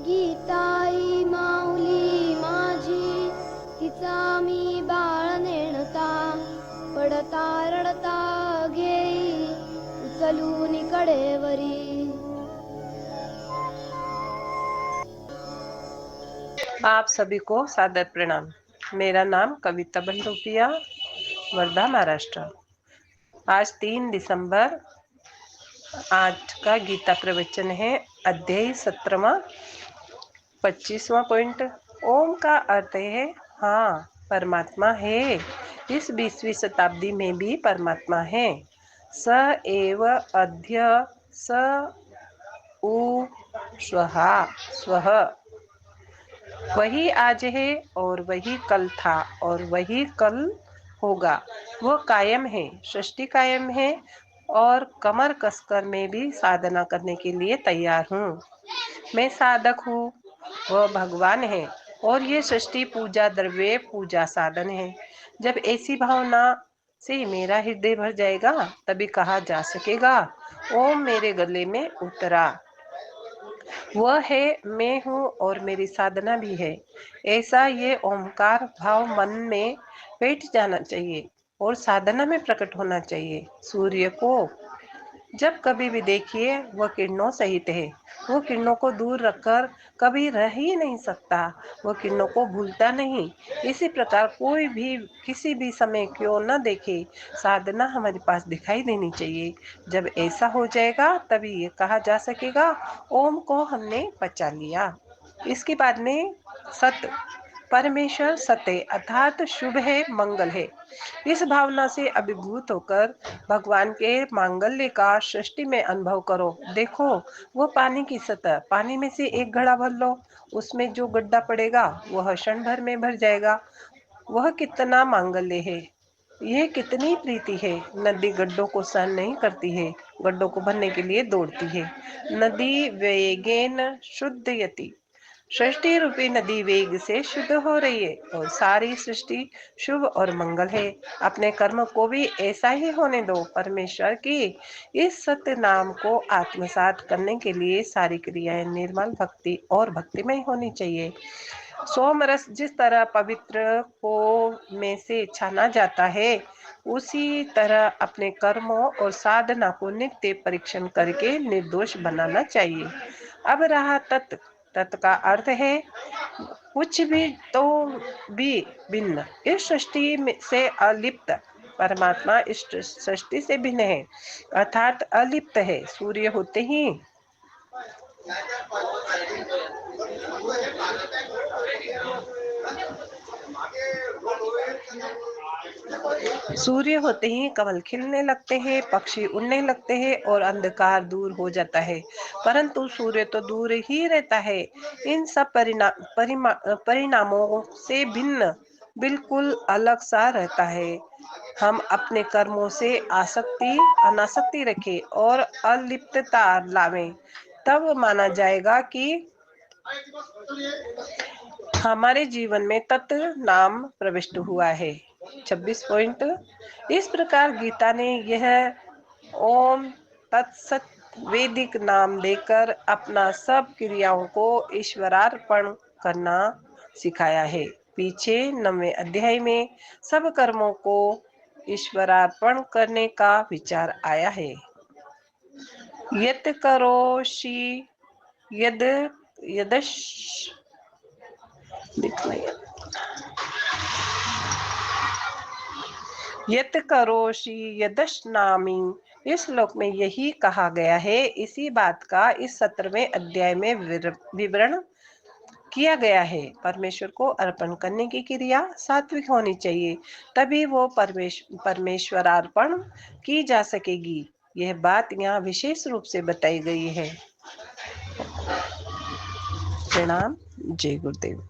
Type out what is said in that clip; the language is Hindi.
गीताई माऊली माझी, तिचा मी बाळ नेणता, पडता रडता घेई उचलून कडेवरी. आप सभी को सादर प्रणाम। मेरा नाम कविता बंदोपिया, वर्धा, महाराष्ट्र। आज 3 दिसंबर। आज का गीता प्रवचन है अध्याय 17वां, 25वां पॉइंट। ओम का अर्थ है हाँ, परमात्मा है। इस 20वीं शताब्दी में भी परमात्मा है। स एव अद्य स उ स्वहा स्वह। वही आज है और वही कल था और वही कल होगा। वह कायम है, सृष्टि कायम है और कमर कसकर मैं भी साधना करने के लिए तैयार हूँ। मैं साधक हूँ, वह भगवान है और ये सृष्टि पूजा द्रव्य, पूजा साधन है। जब ऐसी भावना से मेरा हृदय भर जाएगा तभी कहा जा सकेगा ओम मेरे गले में उतरा। वह है, मैं हूँ और मेरी साधना भी है। ऐसा ये ओमकार भाव मन में बैठ जाना चाहिए और साधना में प्रकट होना चाहिए। सूर्य को जब कभी भी देखिए वह किरणों सहित है। वो किरणों को दूर रखकर कभी रह ही नहीं सकता। वह किरणों को भूलता नहीं। इसी प्रकार कोई भी किसी भी समय क्यों न देखे, साधना हमारे पास दिखाई देनी चाहिए। जब ऐसा हो जाएगा तभी ये कहा जा सकेगा ओम को हमने पचा लिया। इसके बाद में सत्य, परमेश्वर सत्य अर्थात शुभ है, मंगल है। इस भावना से अभिभूत होकर भगवान के मांगल्य का सृष्टि में अनुभव करो। देखो वो पानी की सतह, पानी में से एक घड़ा भर लो, उसमें जो गड्ढा पड़ेगा वह क्षण भर में भर जाएगा। वह कितना मांगल्य है, यह कितनी प्रीति है। नदी गड्ढों को सहन नहीं करती है, गड्ढों को भरने के लिए दौड़ती है। नदी वेगेन शुद्धयति, सृष्टि रूपी नदी वेग से शुद्ध हो रही है और सारी सृष्टि शुभ और मंगल है। अपने कर्म को भी ऐसा ही होने दो। परमेश्वर की इस सत्य नाम को आत्मसात करने के लिए सारी क्रियाएं निर्मल भक्ति और भक्तिमय होनी चाहिए। सोमरस जिस तरह पवित्र को में से छाना जाता है, उसी तरह अपने कर्मों और साधना को नित्य परीक्षण करके निर्दोष बनाना चाहिए। अब रहा तत्, तत् का अर्थ है कुछ भी तो भी भिन्न। इस सृष्टि से अलिप्त परमात्मा इस सृष्टि से भिन्न है अर्थात अलिप्त है। सूर्य होते ही सूर्य होते ही कमल खिलने लगते हैं, पक्षी उड़ने लगते हैं और अंधकार दूर हो जाता है। परंतु सूर्य तो दूर ही रहता है। इन सब परिणामों से भिन्न, बिल्कुल अलग सा रहता है। हम अपने कर्मों से अनासक्ति रखें और अलिप्तता लावें, तब माना जाएगा कि हमारे जीवन में तत्व नाम प्रविष्ट हुआ है। 26 पॉइंट। इस प्रकार गीता ने यह ओम तत्सत वैदिक नाम देकर अपना सब क्रियाओं को ईश्वरार्पण करना सिखाया है। पीछे 9वें अध्याय में सब कर्मों को ईश्वरार्पण करने का विचार आया है। यत करोषि यद यदश यत करोषि यदश्नामि, इस श्लोक में यही कहा गया है। इसी बात का इस 17वें अध्याय में विवरण किया गया है। परमेश्वर को अर्पण करने की क्रिया सात्विक होनी चाहिए, तभी वो परमेश्वरार्पण की जा सकेगी। यह बात यहाँ विशेष रूप से बताई गई है। प्रणाम। जय गुरुदेव।